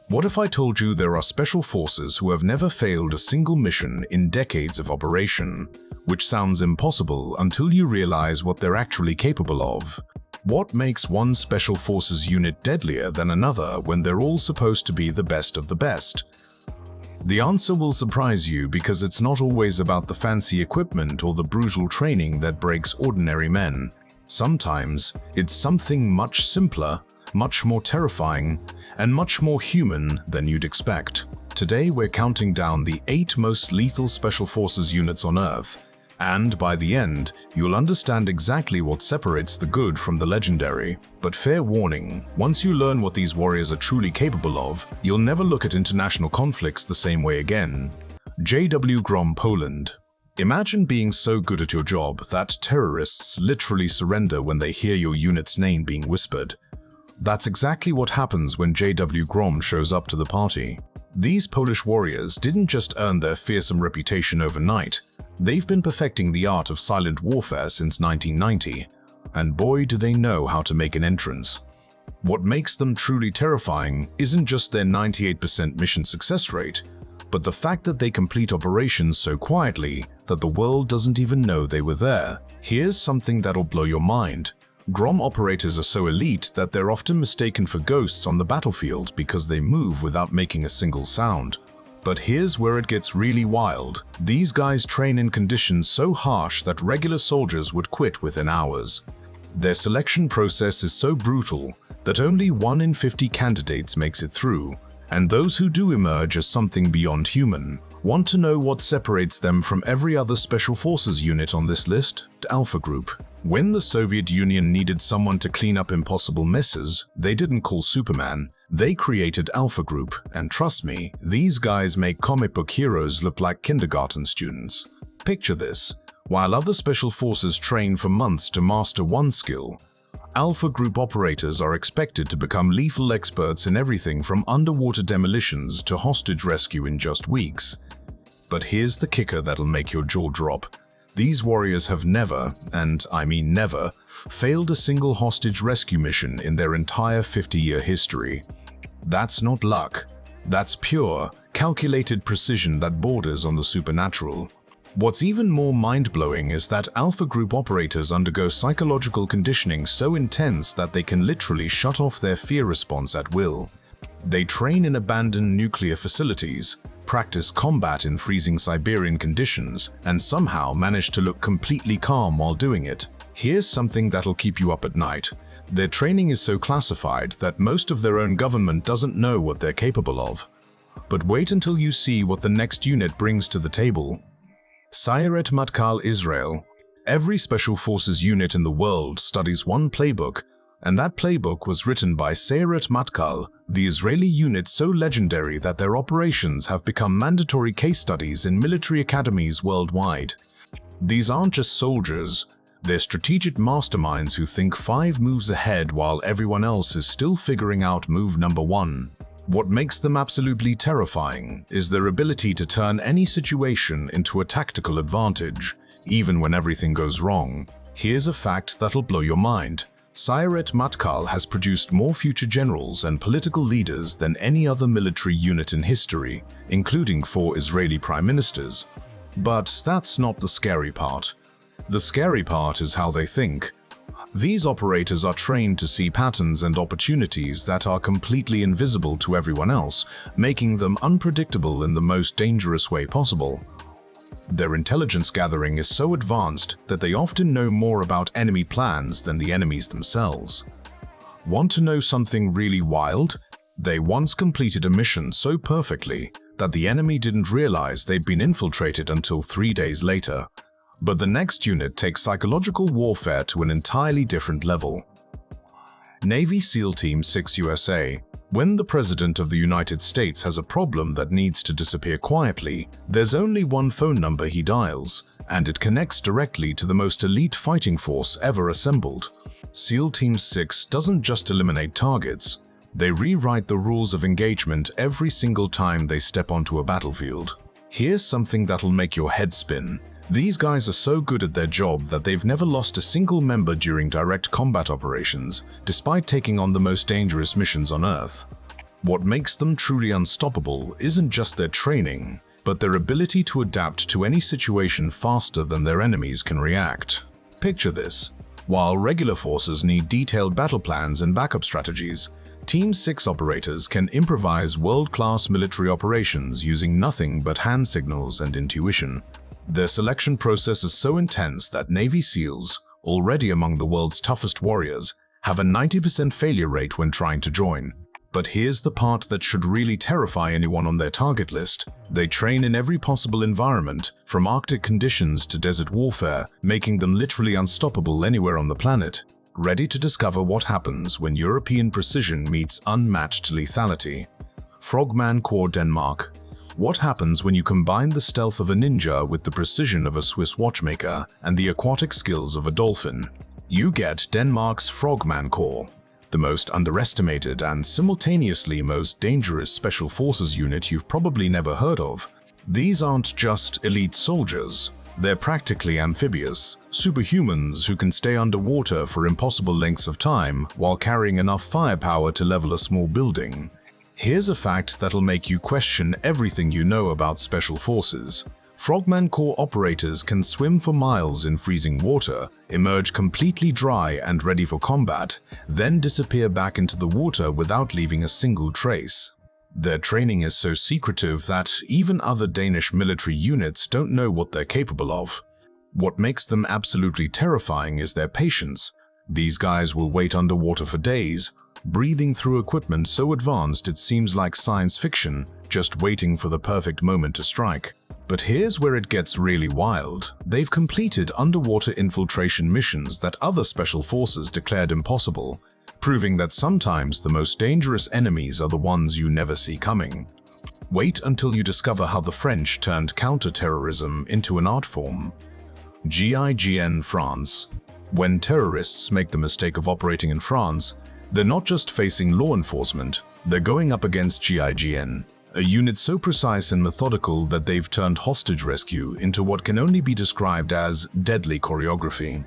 What if I told you there are special forces who have never failed a single mission in decades of operation? Which sounds impossible until you realize what they're actually capable of. What makes one special forces unit deadlier than another when they're all supposed to be the best of the best? The answer will surprise you because it's not always about the fancy equipment or the brutal training that breaks ordinary men. Sometimes it's something much simpler, much more terrifying, and much more human than you'd expect. Today we're counting down the 8 most lethal special forces units on Earth, and by the end, you'll understand exactly what separates the good from the legendary. But fair warning, once you learn what these warriors are truly capable of, you'll never look at international conflicts the same way again. JW Grom, Poland. Imagine being so good at your job that terrorists literally surrender when they hear your unit's name being whispered. That's exactly what happens when JW Grom shows up to the party. These Polish warriors didn't just earn their fearsome reputation overnight, they've been perfecting the art of silent warfare since 1990, and boy do they know how to make an entrance. What makes them truly terrifying isn't just their 98% mission success rate, but the fact that they complete operations so quietly that the world doesn't even know they were there. Here's something that'll blow your mind. Grom operators are so elite that they're often mistaken for ghosts on the battlefield because they move without making a single sound. But here's where it gets really wild. These guys train in conditions so harsh that regular soldiers would quit within hours. Their selection process is so brutal that only 1 in 50 candidates makes it through, and those who do emerge as something beyond human. Want to know what separates them from every other special forces unit on this list? Alpha Group. When the Soviet Union needed someone to clean up impossible messes, they didn't call Superman, they created Alpha Group, and trust me, these guys make comic book heroes look like kindergarten students. Picture this, while other special forces train for months to master one skill, Alpha Group operators are expected to become lethal experts in everything from underwater demolitions to hostage rescue in just weeks. But here's the kicker that'll make your jaw drop. These warriors have never, and I mean never, failed a single hostage rescue mission in their entire 50-year history. That's not luck. That's pure, calculated precision that borders on the supernatural. What's even more mind-blowing is that Alpha Group operators undergo psychological conditioning so intense that they can literally shut off their fear response at will. They train in abandoned nuclear facilities, practice combat in freezing Siberian conditions, and somehow manage to look completely calm while doing it. Here's something that'll keep you up at night. Their training is so classified that most of their own government doesn't know what they're capable of. But wait until you see what the next unit brings to the table. Sayeret Matkal, Israel. Every special forces unit in the world studies one playbook, and that playbook was written by Sayeret Matkal, the Israeli unit so legendary that their operations have become mandatory case studies in military academies worldwide. These aren't just soldiers, they're strategic masterminds who think 5 moves ahead while everyone else is still figuring out move number 1. What makes them absolutely terrifying is their ability to turn any situation into a tactical advantage, even when everything goes wrong. Here's a fact that'll blow your mind. Sayeret Matkal has produced more future generals and political leaders than any other military unit in history, including 4 Israeli prime ministers. But that's not the scary part. The scary part is how they think. These operators are trained to see patterns and opportunities that are completely invisible to everyone else, making them unpredictable in the most dangerous way possible. Their intelligence gathering is so advanced that they often know more about enemy plans than the enemies themselves. Want to know something really wild? They once completed a mission so perfectly that the enemy didn't realize they'd been infiltrated until 3 days later. But the next unit takes psychological warfare to an entirely different level. Navy SEAL Team 6 USA. When the President of the United States has a problem that needs to disappear quietly, there's only one phone number he dials, and it connects directly to the most elite fighting force ever assembled. SEAL Team 6 doesn't just eliminate targets, they rewrite the rules of engagement every single time they step onto a battlefield. Here's something that'll make your head spin. These guys are so good at their job that they've never lost a single member during direct combat operations, despite taking on the most dangerous missions on Earth. What makes them truly unstoppable isn't just their training, but their ability to adapt to any situation faster than their enemies can react. Picture this. While regular forces need detailed battle plans and backup strategies, Team 6 operators can improvise world-class military operations using nothing but hand signals and intuition. Their selection process is so intense that Navy SEALs, already among the world's toughest warriors, have a 90% failure rate when trying to join. But here's the part that should really terrify anyone on their target list. They train in every possible environment, from Arctic conditions to desert warfare, making them literally unstoppable anywhere on the planet, ready to discover what happens when European precision meets unmatched lethality. Frogman Corps Denmark. What happens when you combine the stealth of a ninja with the precision of a Swiss watchmaker and the aquatic skills of a dolphin? You get Denmark's Frogman Corps, the most underestimated and simultaneously most dangerous special forces unit you've probably never heard of. These aren't just elite soldiers. They're practically amphibious, superhumans who can stay underwater for impossible lengths of time while carrying enough firepower to level a small building. Here's a fact that'll make you question everything you know about special forces. Frogman Corps operators can swim for miles in freezing water, emerge completely dry and ready for combat, then disappear back into the water without leaving a single trace. Their training is so secretive that even other Danish military units don't know what they're capable of. What makes them absolutely terrifying is their patience. These guys will wait underwater for days, breathing through equipment so advanced it seems like science fiction, just waiting for the perfect moment to strike. But here's where it gets really wild. They've completed underwater infiltration missions that other special forces declared impossible, proving that sometimes the most dangerous enemies are the ones you never see coming. Wait until you discover how the French turned counter-terrorism into an art form. GIGN France. When terrorists make the mistake of operating in France, they're not just facing law enforcement, they're going up against GIGN, a unit so precise and methodical that they've turned hostage rescue into what can only be described as deadly choreography.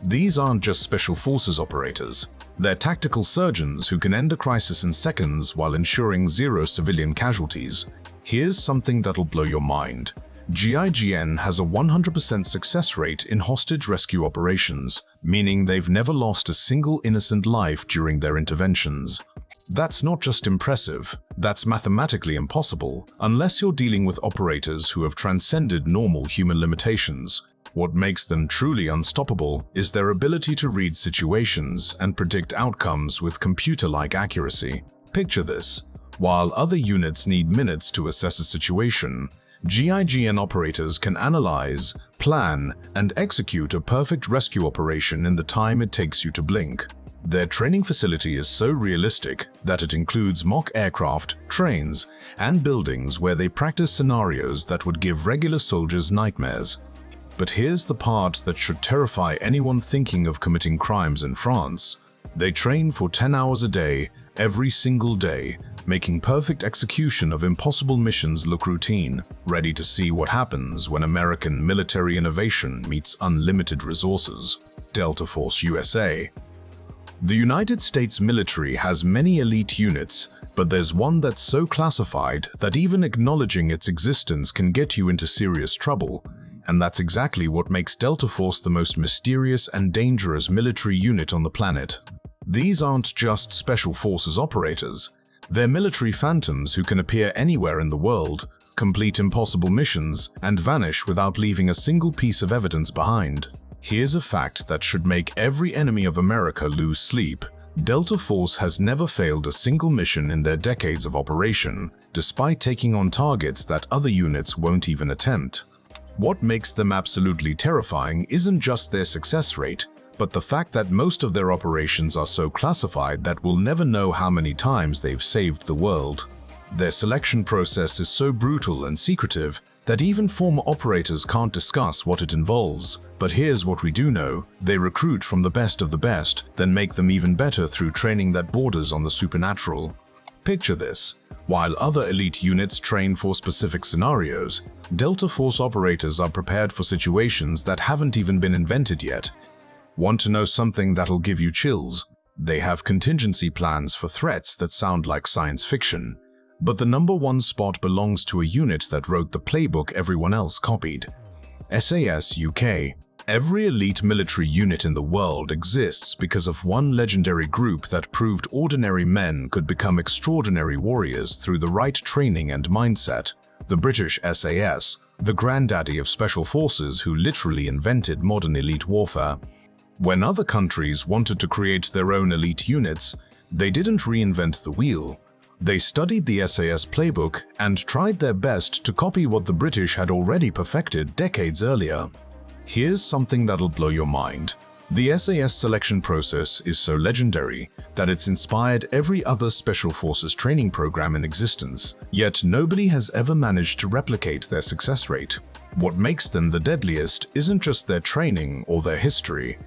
These aren't just special forces operators. They're tactical surgeons who can end a crisis in seconds while ensuring zero civilian casualties. Here's something that'll blow your mind. GIGN has a 100% success rate in hostage rescue operations, meaning they've never lost a single innocent life during their interventions. That's not just impressive, that's mathematically impossible, unless you're dealing with operators who have transcended normal human limitations. What makes them truly unstoppable is their ability to read situations and predict outcomes with computer-like accuracy. Picture this. While other units need minutes to assess a situation, GIGN operators can analyze, plan, and execute a perfect rescue operation in the time it takes you to blink. Their training facility is so realistic that it includes mock aircraft, trains, and buildings where they practice scenarios that would give regular soldiers nightmares. But here's the part that should terrify anyone thinking of committing crimes in France. They train for 10 hours a day, every single day, making perfect execution of impossible missions look routine, ready to see what happens when American military innovation meets unlimited resources. Delta Force USA. The United States military has many elite units, but there's one that's so classified that even acknowledging its existence can get you into serious trouble, and that's exactly what makes Delta Force the most mysterious and dangerous military unit on the planet. These aren't just special forces operators. They're military phantoms who can appear anywhere in the world, complete impossible missions, and vanish without leaving a single piece of evidence behind. Here's a fact that should make every enemy of America lose sleep. Delta Force has never failed a single mission in their decades of operation, despite taking on targets that other units won't even attempt. What makes them absolutely terrifying isn't just their success rate, but the fact that most of their operations are so classified that we'll never know how many times they've saved the world. Their selection process is so brutal and secretive that even former operators can't discuss what it involves. But here's what we do know: they recruit from the best of the best, then make them even better through training that borders on the supernatural. Picture this. While other elite units train for specific scenarios, Delta Force operators are prepared for situations that haven't even been invented yet. Want to know something that'll give you chills? They have contingency plans for threats that sound like science fiction. But the #1 spot belongs to a unit that wrote the playbook everyone else copied. SAS UK. Every elite military unit in the world exists because of one legendary group that proved ordinary men could become extraordinary warriors through the right training and mindset. The British SAS, the granddaddy of special forces who literally invented modern elite warfare. When other countries wanted to create their own elite units, they didn't reinvent the wheel. They studied the SAS playbook and tried their best to copy what the British had already perfected decades earlier. Here's something that'll blow your mind. The SAS selection process is so legendary that it's inspired every other special forces training program in existence, yet nobody has ever managed to replicate their success rate. What makes them the deadliest isn't just their training or their history.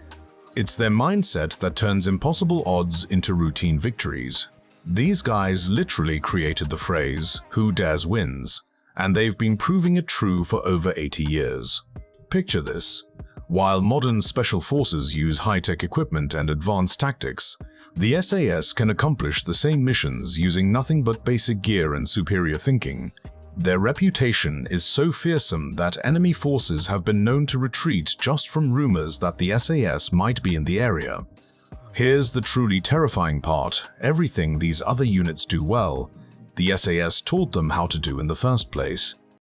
It's their mindset that turns impossible odds into routine victories. These guys literally created the phrase, "Who dares wins," and they've been proving it true for over 80 years. Picture this. While modern special forces use high-tech equipment and advanced tactics, the SAS can accomplish the same missions using nothing but basic gear and superior thinking. Their reputation is so fearsome that enemy forces have been known to retreat just from rumors that the SAS might be in the area. Here's the truly terrifying part. Everything these other units do well, the SAS taught them how to do in the first place.